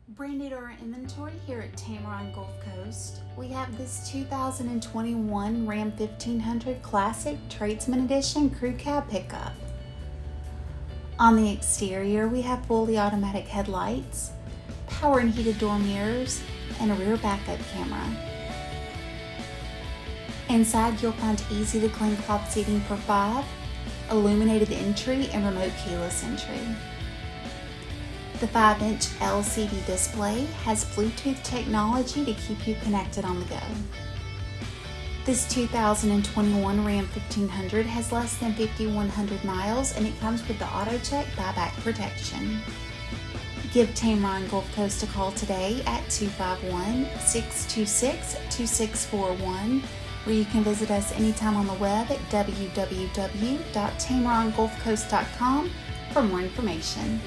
Brand new to our inventory here at Tameron Gulf Coast, we have this 2021 Ram 1500 Classic Tradesman Edition Crew Cab pickup. On the exterior, we have fully automatic headlights, power and heated door mirrors, and a rear backup camera. Inside, you'll find easy to clean cloth seating for 5, illuminated entry, and remote keyless entry. The 5-inch LCD display has Bluetooth technology to keep you connected on the go. This 2021 Ram 1500 has less than 5,100 miles and it comes with the AutoCheck Buyback Protection. Give Tameron Gulf Coast a call today at 251-626-2641, where you can visit us anytime on the web at www.tamerongulfcoast.com for more information.